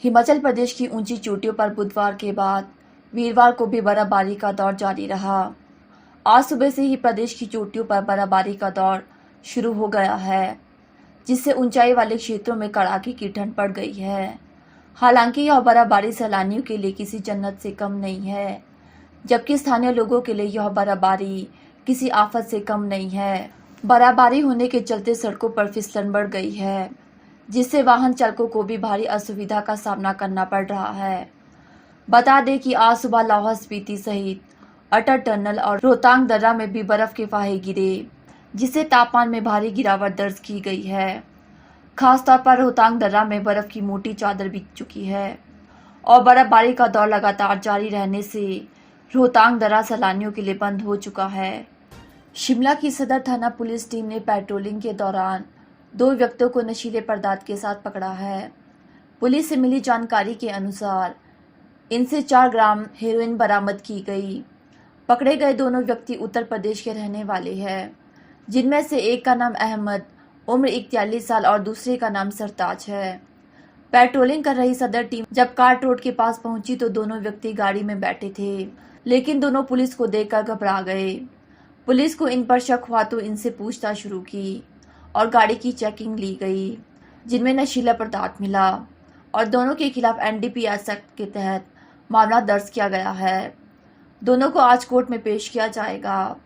हिमाचल प्रदेश की ऊंची चोटियों पर बुधवार के बाद वीरवार को भी बर्फबारी का दौर जारी रहा। आज सुबह से ही प्रदेश की चोटियों पर बर्फबारी का दौर शुरू हो गया है, जिससे ऊंचाई वाले क्षेत्रों में कड़ाके की ठंड पड़ गई है। हालांकि यह बर्फबारी सैलानियों के लिए किसी जन्नत से कम नहीं है, जबकि स्थानीय लोगों के लिए यह बर्फबारी किसी आफत से कम नहीं है। बर्फबारी होने के चलते सड़कों पर फिसलन बढ़ गई है, जिससे वाहन चालकों को भी भारी असुविधा का सामना करना पड़ रहा है। बता दें कि आज सुबह लाहौल स्पीति सहित अटल टनल और रोहतांग दर्रा में भी बर्फ के फाहे गिरे, जिससे तापमान में भारी गिरावट दर्ज की गई है। खासतौर पर रोहतांग दर्रा में बर्फ की मोटी चादर बिछ चुकी है और बर्फबारी का दौर लगातार जारी रहने से रोहतांग दर्रा सैलानियों के लिए बंद हो चुका है। शिमला की सदर थाना पुलिस टीम ने पेट्रोलिंग के दौरान 2 व्यक्तियों को नशीले पदार्थ के साथ पकड़ा है। पुलिस से मिली जानकारी के अनुसार इनसे 4 ग्राम हेरोइन बरामद की गई। पकड़े गए दोनों व्यक्ति उत्तर प्रदेश के रहने वाले हैं, जिनमें से एक का नाम अहमद उम्र 41 साल और दूसरे का नाम सरताज है। पेट्रोलिंग कर रही सदर टीम जब कार्ट रोड के पास पहुंची तो दोनों व्यक्ति गाड़ी में बैठे थे, लेकिन दोनों पुलिस को देखकर घबरा गए। पुलिस को इन पर शक हुआ तो इनसे पूछताछ शुरू की और गाड़ी की चेकिंग ली गई, जिनमें नशीला पदार्थ मिला और दोनों के खिलाफ एनडीपीएस एक्ट के तहत मामला दर्ज किया गया है। दोनों को आज कोर्ट में पेश किया जाएगा।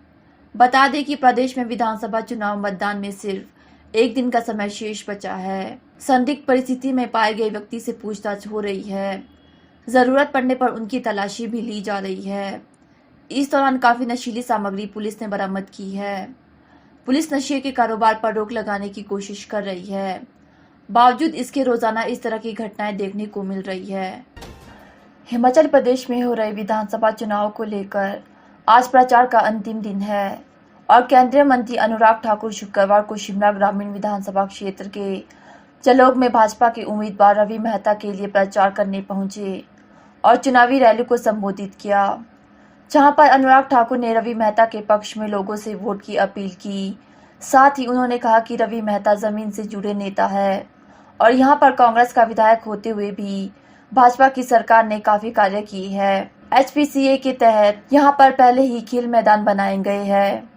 बता दें कि प्रदेश में विधानसभा चुनाव मतदान में सिर्फ 1 दिन का समय शेष बचा है। संदिग्ध परिस्थिति में पाए गए व्यक्ति से पूछताछ हो रही है। जरूरत पड़ने पर उनकी तलाशी भी ली जा रही है। इस दौरान काफी नशीली सामग्री पुलिस ने बरामद की है। पुलिस नशे के कारोबार पर रोक लगाने की कोशिश कर रही है। बावजूद इसके रोजाना इस तरह की घटनाएं देखने को मिल रही है। हिमाचल प्रदेश में हो रहे विधानसभा चुनाव को लेकर आज प्रचार का अंतिम दिन है और केंद्रीय मंत्री अनुराग ठाकुर शुक्रवार को शिमला ग्रामीण विधानसभा क्षेत्र के जलोग में भाजपा के उम्मीदवार रवि मेहता के लिए प्रचार करने पहुंचे और चुनावी रैली को संबोधित किया, जहां पर अनुराग ठाकुर ने रवि मेहता के पक्ष में लोगों से वोट की अपील की। साथ ही उन्होंने कहा कि रवि मेहता जमीन से जुड़े नेता है और यहां पर कांग्रेस का विधायक होते हुए भी भाजपा की सरकार ने काफी कार्य की है। HPCA के तहत यहां पर पहले ही खेल मैदान बनाए गए हैं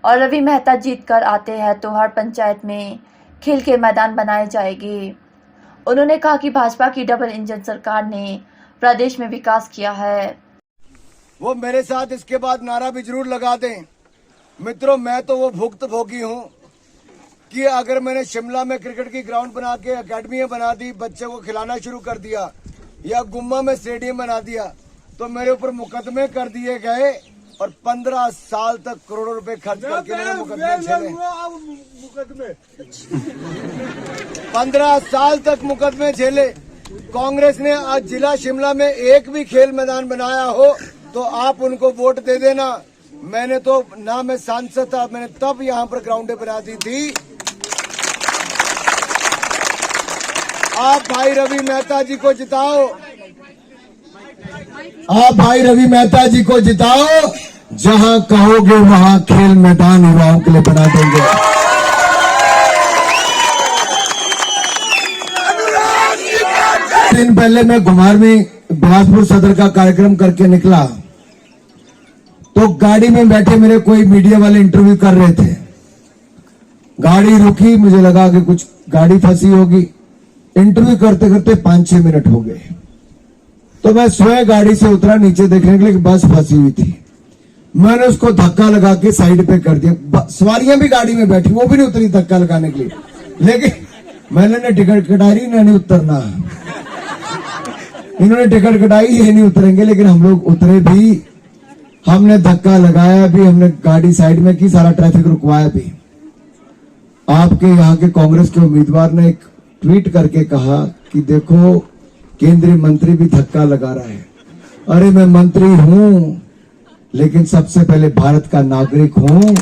और रवि मेहता जीत कर आते हैं तो हर पंचायत में खेल के मैदान बनाए जाएंगे। उन्होंने कहा कि भाजपा की डबल इंजन सरकार ने प्रदेश में विकास किया है। वो मेरे साथ इसके बाद नारा भी जरूर लगा दें। मित्रों, मैं तो वो भुक्तभोगी हूँ कि अगर मैंने शिमला में क्रिकेट की ग्राउंड बना के अकेडमियां बना दी, बच्चे को खिलाना शुरू कर दिया या गुम्मा में स्टेडियम बना दिया तो मेरे ऊपर मुकदमे कर दिए गए और 15 साल तक करोड़ों रुपए खर्च करके मैंने मुकदमे झेले। 15 साल तक मुकदमे झेले। कांग्रेस ने आज जिला शिमला में एक भी खेल मैदान बनाया हो तो आप उनको वोट दे देना। मैंने तो ना मैं सांसद था, मैंने तब यहाँ पर ग्राउंडें बना दी थी। आप भाई रवि मेहता जी को जिताओ, आप भाई रवि मेहता जी को जिताओ। जहां कहोगे वहां खेल मैदान युवाओं के लिए बना देंगे। दिन पहले मैं घुमार में बिलासपुर सदर का कार्यक्रम करके निकला तो गाड़ी में बैठे मेरे कोई मीडिया वाले इंटरव्यू कर रहे थे। गाड़ी रुकी, मुझे लगा कि कुछ गाड़ी फंसी होगी। इंटरव्यू करते करते 5-6 मिनट हो गए तो मैं स्वयं गाड़ी से उतरा नीचे देखने के लिए बस फंसी हुई थी। मैंने उसको धक्का लगा के साइड पे कर दिया। सवारियां भी गाड़ी में बैठी, वो भी नहीं उतरी धक्का लगाने के लिए, लेकिन मैंने टिकट कटाई, नहीं उतरना। इन्होंने टिकट कटाई, ये नहीं उतरेंगे, लेकिन हम लोग उतरे भी। हमने धक्का लगाया भी, हमने गाड़ी साइड में की, सारा ट्रैफिक रुकवाया भी। आपके यहाँ के कांग्रेस के उम्मीदवार ने एक ट्वीट करके कहा कि देखो केंद्रीय मंत्री भी धक्का लगा रहा है। अरे मैं मंत्री हूं, लेकिन सबसे पहले भारत का नागरिक हूं।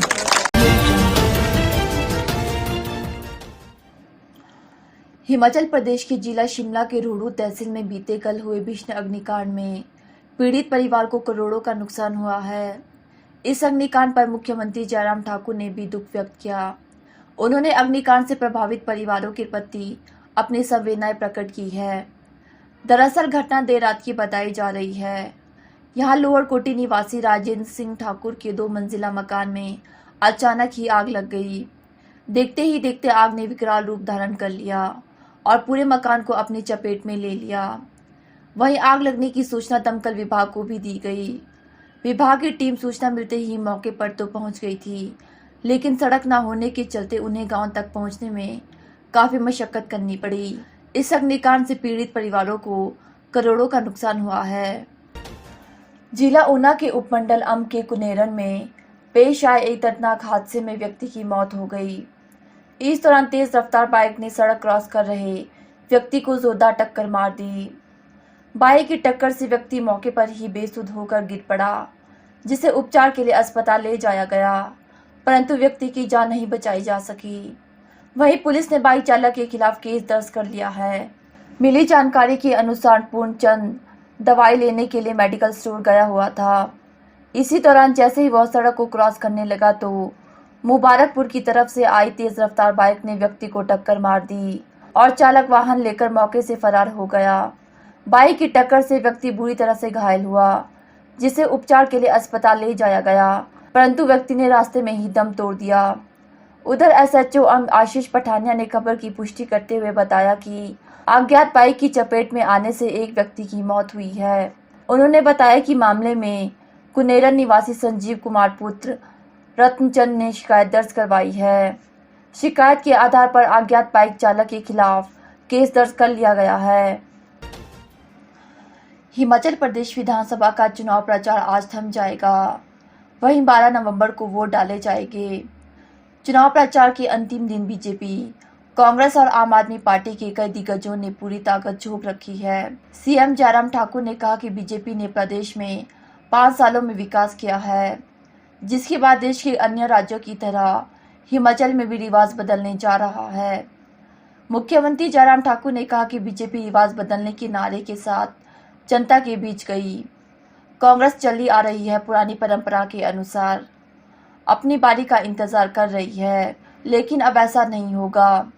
हिमाचल प्रदेश के जिला शिमला के रोहडू तहसील में बीते कल हुए भीषण अग्निकांड में पीड़ित परिवार को करोड़ों का नुकसान हुआ है। इस अग्निकांड पर मुख्यमंत्री जयराम ठाकुर ने भी दुख व्यक्त किया। उन्होंने अग्निकांड से प्रभावित परिवारों के प्रति अपनी संवेदनाएं प्रकट की है। दरअसल घटना देर रात की बताई जा रही है। यहाँ लोअर कोटी निवासी राजेंद्र सिंह ठाकुर के 2 मंजिला मकान में अचानक ही आग लग गई। देखते ही देखते आग ने विकराल रूप धारण कर लिया और पूरे मकान को अपनी चपेट में ले लिया। वहीं आग लगने की सूचना दमकल विभाग को भी दी गई। विभाग की टीम सूचना मिलते ही मौके पर तो पहुंच गई थी, लेकिन सड़क न होने के चलते उन्हें गांव तक पहुंचने में काफी मशक्कत करनी पड़ी। इस अग्निकांड से पीड़ित परिवारों को करोड़ों का नुकसान हुआ है। जिला ऊना के उपमंडल अम के कुनेरन में पेश आए एक दर्दनाक हादसे में व्यक्ति की मौत हो गई। इस दौरान तेज रफ्तार बाइक ने सड़क क्रॉस कर रहे व्यक्ति को जोरदार टक्कर मार दी। बाइक की टक्कर से व्यक्ति मौके पर ही बेसुध होकर गिर पड़ा, जिसे उपचार के लिए अस्पताल ले जाया गया, परंतु व्यक्ति की जान नहीं बचाई जा सकी। वहीं पुलिस ने बाइक चालक के खिलाफ केस दर्ज कर लिया है। मिली जानकारी के अनुसार पूर्णचंद दवाई लेने के लिए मेडिकल स्टोर गया हुआ था। इसी दौरान जैसे ही वह सड़क को क्रॉस करने लगा तो मुबारकपुर की तरफ से आई तेज रफ्तार बाइक ने व्यक्ति को टक्कर मार दी और चालक वाहन लेकर मौके से फरार हो गया। बाइक की टक्कर से व्यक्ति बुरी तरह से घायल हुआ, जिसे उपचार के लिए अस्पताल ले जाया गया, परंतु व्यक्ति ने रास्ते में ही दम तोड़ दिया। उधर एसएचओ अंग आशीष पठानिया ने खबर की पुष्टि करते हुए बताया कि अज्ञात बाइक की चपेट में आने से एक व्यक्ति की मौत हुई है। उन्होंने बताया कि मामले में कुनेरन निवासी संजीव कुमार पुत्र रत्नचंद ने शिकायत दर्ज करवाई है। शिकायत के आधार पर अज्ञात बाइक चालक के खिलाफ केस दर्ज कर लिया गया है। हिमाचल प्रदेश विधानसभा का चुनाव प्रचार आज थम जाएगा। वहीं 12 नवंबर को वोट डाले जाएंगे। चुनाव प्रचार के अंतिम दिन बीजेपी, कांग्रेस और आम आदमी पार्टी के कई दिग्गजों ने पूरी ताकत झोंक रखी है। सीएम जयराम ठाकुर ने कहा कि बीजेपी ने प्रदेश में 5 सालों में विकास किया है, जिसके बाद देश के अन्य राज्यों की तरह हिमाचल में भी रिवाज बदलने जा रहा है। मुख्यमंत्री जयराम ठाकुर ने कहा कि बीजेपी रिवाज बदलने के नारे के साथ जनता के बीच गई। कांग्रेस चली आ रही है पुरानी परंपरा के अनुसार, अपनी बारी का इंतजार कर रही है, लेकिन अब ऐसा नहीं होगा।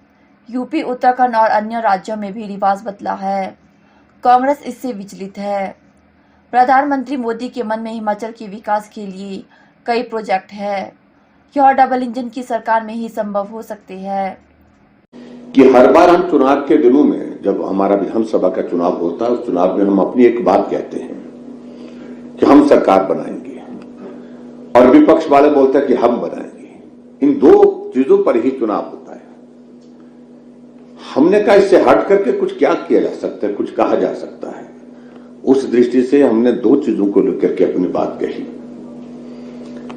यूपी, उत्तराखंड और अन्य राज्यों में भी रिवाज बदला है। कांग्रेस इससे विचलित है। प्रधानमंत्री मोदी के मन में हिमाचल के विकास के लिए कई प्रोजेक्ट है। यह डबल इंजन की सरकार में ही संभव हो सकते हैं। कि हर बार हम चुनाव के दिनों में, जब हमारा विधानसभा का चुनाव होता है, उस चुनाव में हम अपनी एक बात कहते हैं कि हम सरकार बनाएंगे, और विपक्ष वाले बोलते हैं कि हम बनाएंगे। इन दो चीजों पर ही चुनाव होता है। हमने कहा इससे हट करके कुछ क्या किया जा सकता है, कुछ कहा जा सकता है। उस दृष्टि से हमने 2 चीजों को लेकर के अपनी बात कही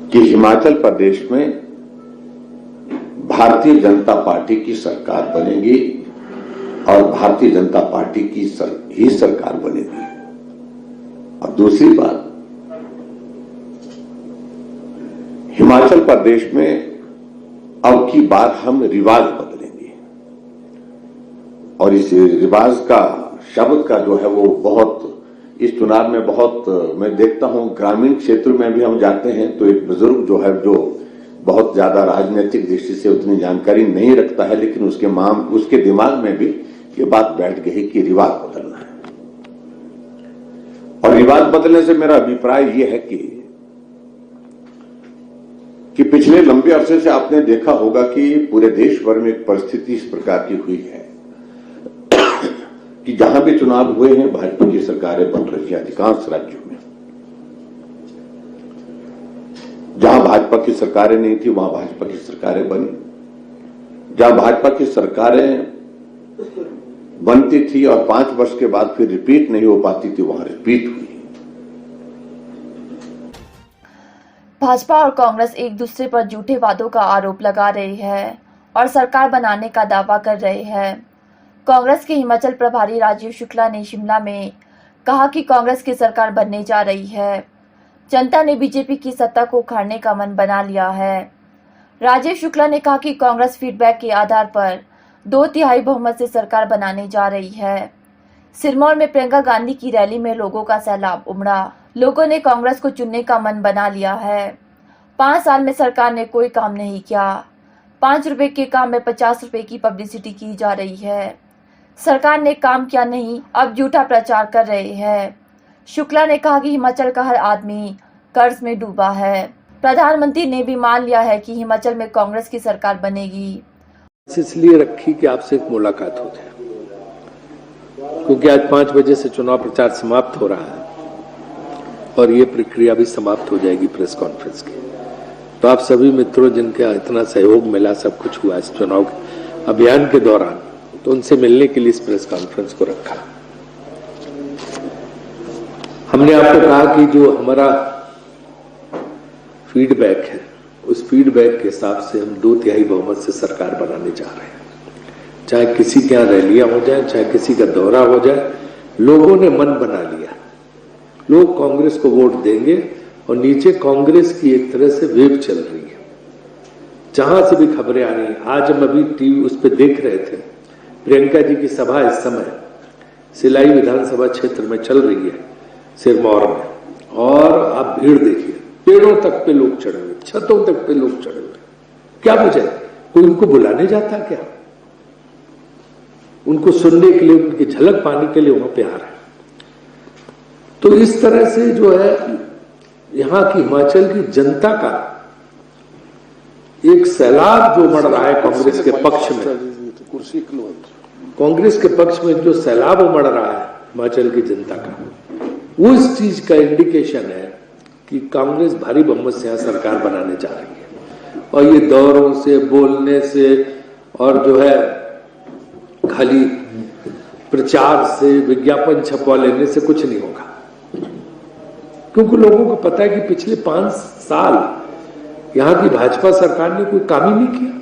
कि हिमाचल प्रदेश में भारतीय जनता पार्टी की सरकार बनेगी और भारतीय जनता पार्टी की ही सरकार बनेगी। और दूसरी बात, हिमाचल प्रदेश में अब की बार हम रिवाज बदलेंगे, और इस रिवाज का शब्द का जो है वो बहुत इस चुनाव में बहुत मैं देखता हूं। ग्रामीण क्षेत्र में भी हम जाते हैं तो एक बुजुर्ग जो है, जो बहुत ज्यादा राजनीतिक दृष्टि से उतनी जानकारी नहीं रखता है, लेकिन उसके दिमाग में भी ये बात बैठ गई कि रिवाज बदलना है। और रिवाज बदलने से मेरा अभिप्राय ये है कि पिछले लंबे अरसे से आपने देखा होगा कि पूरे देश भर में एक परिस्थिति इस प्रकार की हुई है कि जहां भी चुनाव हुए हैं भाजपा की सरकारें बन रही है। अधिकांश राज्यों में जहां भाजपा की सरकारें नहीं थी वहां भाजपा की सरकारें बनी। जहां भाजपा की सरकारें बनती थी और 5 वर्ष के बाद फिर रिपीट नहीं हो पाती थी, वहां रिपीट हुई। भाजपा और कांग्रेस एक दूसरे पर झूठे वादों का आरोप लगा रही है और सरकार बनाने का दावा कर रहे हैं। कांग्रेस के हिमाचल प्रभारी राजीव शुक्ला ने शिमला में कहा कि कांग्रेस की सरकार बनने जा रही है। जनता ने बीजेपी की सत्ता को उखाड़ने का मन बना लिया है। राजीव शुक्ला ने कहा कि कांग्रेस फीडबैक के आधार पर 2/3 बहुमत से सरकार बनाने जा रही है। सिरमौर में प्रियंका गांधी की रैली में लोगों का सैलाब उमड़ा। लोगों ने कांग्रेस को चुनने का मन बना लिया है। 5 साल में सरकार ने कोई काम नहीं किया। 5 रुपए के काम में 50 रुपए की पब्लिसिटी की जा रही है। सरकार ने काम किया नहीं, अब झूठा प्रचार कर रहे हैं। शुक्ला ने कहा कि हिमाचल का हर आदमी कर्ज में डूबा है। प्रधानमंत्री ने भी मान लिया है कि हिमाचल में कांग्रेस की सरकार बनेगी। इसलिए रखी कि आपसे एक मुलाकात हो जाए, क्योंकि आज 5 बजे से चुनाव प्रचार समाप्त हो रहा है और ये प्रक्रिया भी समाप्त हो जाएगी प्रेस कॉन्फ्रेंस की। तो आप सभी मित्रों जिनका इतना सहयोग मिला, सब कुछ हुआ इस चुनाव अभियान के दौरान, तो उनसे मिलने के लिए इस प्रेस कॉन्फ्रेंस को रखा। हमने आपको कहा कि जो हमारा फीडबैक है, उस फीडबैक के हिसाब से हम 2/3 बहुमत से सरकार बनाने जा रहे हैं। चाहे किसी के यहाँ रैलियां हो जाए, चाहे किसी का दौरा हो जाए, लोगों ने मन बना लिया, लोग कांग्रेस को वोट देंगे और नीचे कांग्रेस की एक तरह से वेव चल रही है। जहां से भी खबरें आ रही हैं, आज हम अभी टीवी उस पर देख रहे थे, प्रियंका जी की सभा इस समय सिलाई विधानसभा क्षेत्र में चल रही है, सिरमौर में, और आप भीड़ देखिए, पेड़ों तक पे लोग चढ़े हुए, छतों तक पे लोग चढ़े हुए। क्या वजह? कोई उनको बुलाने जाता क्या? उनको सुनने के लिए, उनकी झलक पाने के लिए वहां पे आ रहे हैं। तो इस तरह से जो है यहां की हिमाचल की जनता का एक सैलाब जो बढ़ रहा है कांग्रेस के पक्ष में, कांग्रेस के पक्ष में जो सैलाब उमड़ रहा है हिमाचल की जनता का, वो इस चीज का इंडिकेशन है कि कांग्रेस भारी बहुमत से यहां सरकार बनाने जा रही है। और ये दौरों से, बोलने से और जो है खाली प्रचार से, विज्ञापन छपवा लेने से कुछ नहीं होगा, क्योंकि लोगों को पता है कि पिछले 5 साल यहां की भाजपा सरकार ने कोई काम ही नहीं किया।